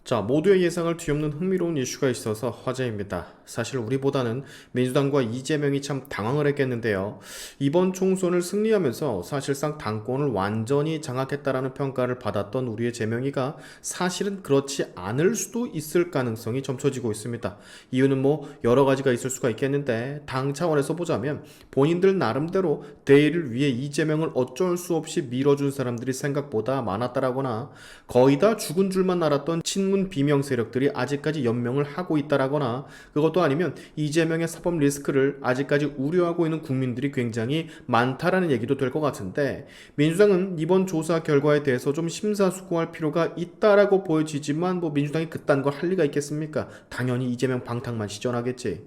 자, 모두의 예상을 뒤엎는 흥미로운 이슈가 있어서 화제입니다. 사실 우리보다는 민주당과 이재명이 참 당황을 했겠는데요. 이번 총선을 승리하면서 사실상 당권을 완전히 장악했다라는 평가를 받았던 우리의 재명이가 사실은 그렇지 않을 수도 있을 가능성이 점쳐지고 있습니다. 이유는 뭐 여러 가지가 있을 수가 있겠는데 당 차원에서 보자면 본인들 나름대로 대의를 위해 이재명을 어쩔 수 없이 밀어준 사람들이 생각보다 많았다라거나 거의 다 죽은 줄만 알았던 친문 비명 세력들이 아직까지 연명을 하고 있다라거나 그것도 아니면 이재명의 사법 리스크를 아직까지 우려하고 있는 국민들이 굉장히 많다라는 얘기도 될 것 같은데, 민주당은 이번 조사 결과에 대해서 좀 심사숙고할 필요가 있다라고 보여지지만 뭐 민주당이 그딴 걸 할 리가 있겠습니까? 당연히 이재명 방탄만 시전하겠지.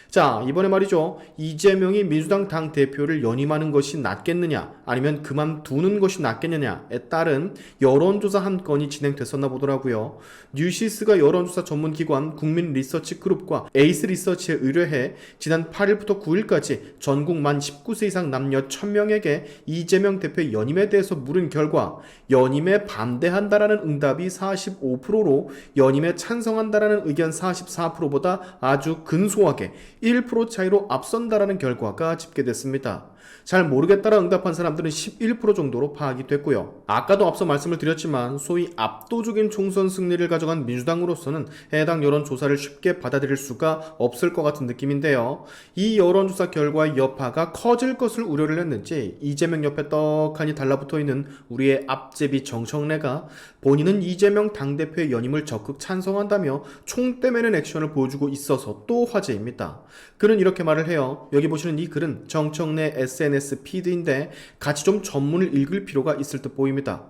자, 이번에 말이죠. 이재명이 민주당 당 대표를 연임하는 것이 낫겠느냐 아니면 그만두는 것이 낫겠느냐에 따른 여론조사 한 건이 진행됐었나 보더라고요. 뉴시스가 여론조사 전문기관 국민리서치그룹과 에이스리서치에 의뢰해 지난 8일부터 9일까지 전국 만 19세 이상 남녀 1000명에게 이재명 대표의 연임에 대해서 물은 결과 연임에 반대한다라는 응답이 45%로 연임에 찬성한다라는 의견 44%보다 아주 근소하게 1% 차이로 앞선다라는 결과가 집계됐습니다. 잘 모르겠다라 응답한 사람들은 11% 정도로 파악이 됐고요. 아까도 앞서 말씀을 드렸지만 소위 압도적인 총선 승리를 가져간 민주당으로서는 해당 여론조사를 쉽게 받아들일 수가 없을 것 같은 느낌인데요. 이 여론조사 결과의 여파가 커질 것을 우려를 했는지 이재명 옆에 떡하니 달라붙어있는 우리의 앞제비 정청래가 본인은 이재명 당대표의 연임을 적극 찬성한다며 총대 매는 액션을 보여주고 있어서 또 화제입니다. 그는 이렇게 말을 해요. 여기 보시는 이 글은 정청래 SNS 피드인데 같이 좀 전문을 읽을 필요가 있을 듯 보입니다.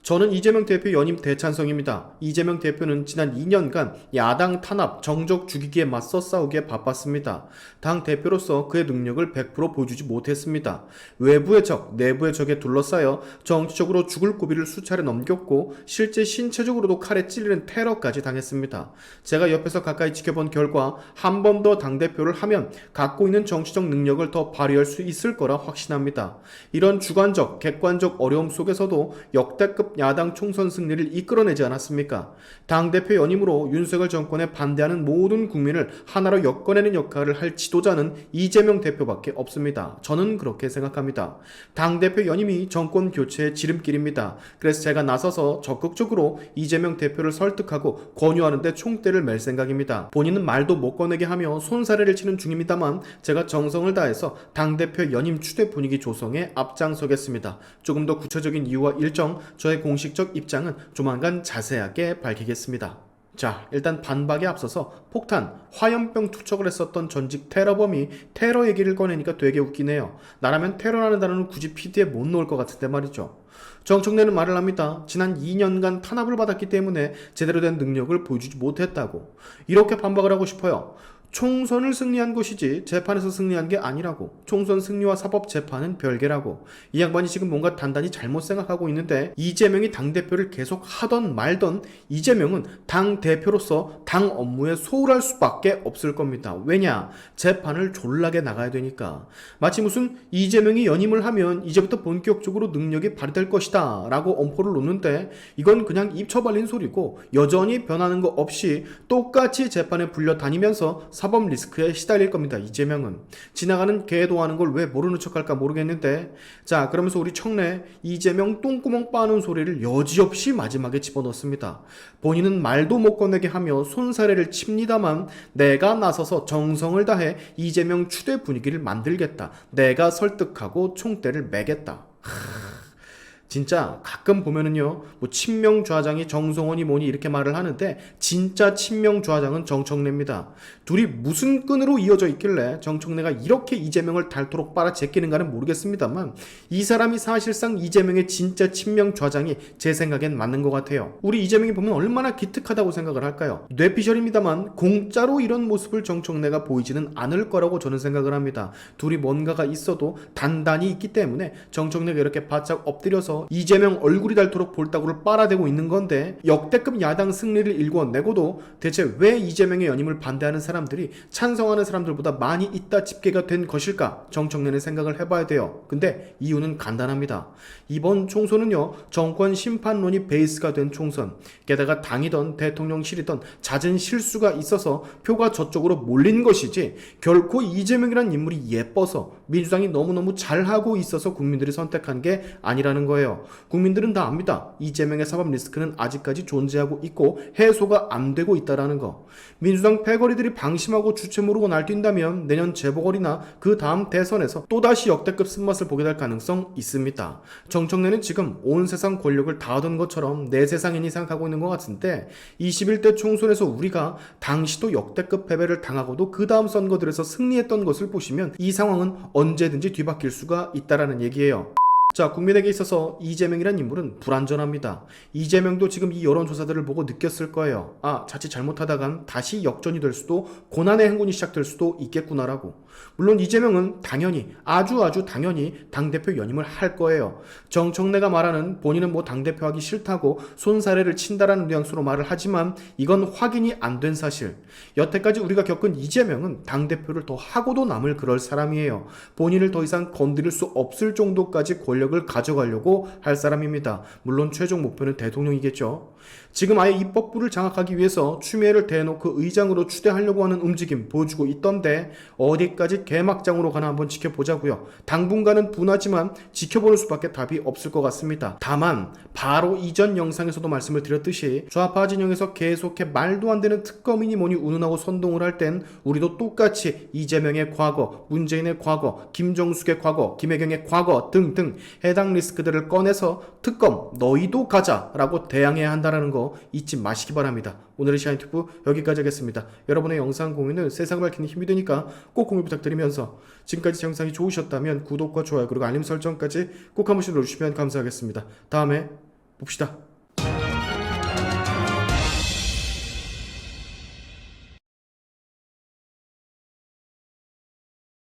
저는 이재명 대표 연임 대찬성입니다. 이재명 대표는 지난 2년간 야당 탄압, 정적 죽이기에 맞서 싸우기에 바빴습니다. 당 대표로서 그의 능력을 100% 보여주지 못했습니다. 외부의 적, 내부의 적에 둘러싸여 정치적으로 죽을 고비를 수차례 넘겼고 실제 신체적으로도 칼에 찔리는 테러까지 당했습니다. 제가 옆에서 가까이 지켜본 결과 한 번 더 당대표를 하면 갖고 있는 정치적 능력을 더 발휘할 수 있을 거라 확신합니다. 이런 주관적, 객관적 어려움 속에서도 역대급 야당 총선 승리를 이끌어내지 않았습니까? 당대표 연임으로 윤석열 정권에 반대하는 모든 국민을 하나로 엮어내는 역할을 할 지도자는 이재명 대표밖에 없습니다. 저는 그렇게 생각합니다. 당대표 연임이 정권 교체의 지름길입니다. 그래서 제가 나서서 적극적으로 이재명 대표를 설득하고 권유하는 데 총대를 맬 생각입니다. 본인은 말도 못 꺼내게 하며 손사래를 치는 중입니다만 제가 정성을 다해서 당대표 연임 추대 분위기 조성에 앞장서겠습니다. 조금 더 구체적인 이유와 일정, 저의 공식적 입장은 조만간 자세하게 밝히겠습니다. 자, 일단 반박에 앞서서 폭탄, 화염병 투척을 했었던 전직 테러범이 테러 얘기를 꺼내니까 되게 웃기네요. 나라면 테러라는 단어는 굳이 PD에 못 넣을 것 같은데 말이죠. 정청래는 말을 합니다. 지난 2년간 탄압을 받았기 때문에 제대로 된 능력을 보여주지 못했다고. 이렇게 반박을 하고 싶어요. 총선을 승리한 것이지 재판에서 승리한 게 아니라고. 총선 승리와 사법 재판은 별개라고. 이 양반이 지금 뭔가 단단히 잘못 생각하고 있는데, 이재명이 당대표를 계속 하던 말던 이재명은 당대표로서 당 업무에 소홀할 수밖에 없을 겁니다. 왜냐? 재판을 졸라게 나가야 되니까. 마치 무슨 이재명이 연임을 하면 이제부터 본격적으로 능력이 발휘될 것이다 라고 엄포를 놓는데, 이건 그냥 입처발린 소리고 여전히 변하는 거 없이 똑같이 재판에 불려다니면서 사법 리스크에 시달릴 겁니다. 이재명은 지나가는 개도 하는 걸 왜 모르는 척할까 모르겠는데, 자, 그러면서 우리 청래 이재명 똥구멍 빠는 소리를 여지없이 마지막에 집어넣습니다. 본인은 말도 못 꺼내게 하며 손사래를 칩니다만 내가 나서서 정성을 다해 이재명 추대 분위기를 만들겠다. 내가 설득하고 총대를 매겠다. 진짜 가끔 보면은요, 뭐 친명좌장이 정성원이 뭐니 이렇게 말을 하는데 진짜 친명좌장은 정청래입니다. 둘이 무슨 끈으로 이어져 있길래 정청래가 이렇게 이재명을 닳도록 빨아제끼는가는 모르겠습니다만 이 사람이 사실상 이재명의 진짜 친명좌장이 제 생각엔 맞는 것 같아요. 우리 이재명이 보면 얼마나 기특하다고 생각을 할까요? 뇌피셜입니다만 공짜로 이런 모습을 정청래가 보이지는 않을 거라고 저는 생각을 합니다. 둘이 뭔가가 있어도 단단히 있기 때문에 정청래가 이렇게 바짝 엎드려서 하면서 이재명 얼굴이 닳도록 볼따구를 빨아대고 있는 건데, 역대급 야당 승리를 일궈내고도 대체 왜 이재명의 연임을 반대하는 사람들이 찬성하는 사람들보다 많이 있다 집계가 된 것일까? 정청래는 생각을 해봐야 돼요. 근데 이유는 간단합니다. 이번 총선은요, 정권 심판론이 베이스가 된 총선, 게다가 당이던 대통령실이던 잦은 실수가 있어서 표가 저쪽으로 몰린 것이지, 결코 이재명이란 인물이 예뻐서 민주당이 너무너무 잘하고 있어서 국민들이 선택한 게 아니라는 거예요. 국민들은 다 압니다. 이재명의 사법 리스크는 아직까지 존재하고 있고 해소가 안 되고 있다라는 거. 민주당 패거리들이 방심하고 주체 모르고 날뛴다면 내년 재보궐이나 그 다음 대선에서 또다시 역대급 쓴맛을 보게 될 가능성 있습니다. 정청래는 지금 온 세상 권력을 다 얻은 것처럼 내 세상이니 생각하고 있는 것 같은데, 21대 총선에서 우리가 당시도 역대급 패배를 당하고도 그 다음 선거들에서 승리했던 것을 보시면 이 상황은 언제든지 뒤바뀔 수가 있다라는 얘기예요. 자, 국민에게 있어서 이재명이란 인물은 불완전합니다. 이재명도 지금 이 여론조사들을 보고 느꼈을 거예요. 아, 자칫 잘못하다간 다시 역전이 될 수도, 고난의 행군이 시작될 수도 있겠구나라고. 물론 이재명은 당연히, 아주 당연히 당대표 연임을 할 거예요. 정청래가 말하는 본인은 뭐 당대표 하기 싫다고 손사래를 친다라는 뉘앙스로 말을 하지만 이건 확인이 안 된 사실. 여태까지 우리가 겪은 이재명은 당대표를 더 하고도 남을 그럴 사람이에요. 본인을 더 이상 건드릴 수 없을 정도까지 권력을 가져가려고 할 사람입니다. 물론 최종 목표는 대통령이겠죠. 지금 아예 입법부를 장악하기 위해서 추미애를 대놓고 의장으로 추대하려고 하는 움직임 보여주고 있던데, 어디까지 개막장으로 가나 한번 지켜보자고요. 당분간은 분하지만 지켜보는 수밖에 답이 없을 것 같습니다. 다만 바로 이전 영상에서도 말씀을 드렸듯이 좌파 진영에서 계속해 말도 안 되는 특검이니 뭐니 운운하고 선동을 할 땐 우리도 똑같이 이재명의 과거, 문재인의 과거, 김정숙의 과거, 김혜경의 과거 등등 해당 리스크들을 꺼내서 특검 너희도 가자라고 대항해야 한다는 거 잊지 마시기 바랍니다. 오늘의 시아인튜브 여기까지 하겠습니다. 여러분의 영상 공유는 세상을 밝히는 힘이 되니까 꼭 공유 부탁드리면서, 지금까지 제 영상이 좋으셨다면 구독과 좋아요 그리고 알림 설정까지 꼭 한 번씩 눌러주시면 감사하겠습니다. 다음에 봅시다.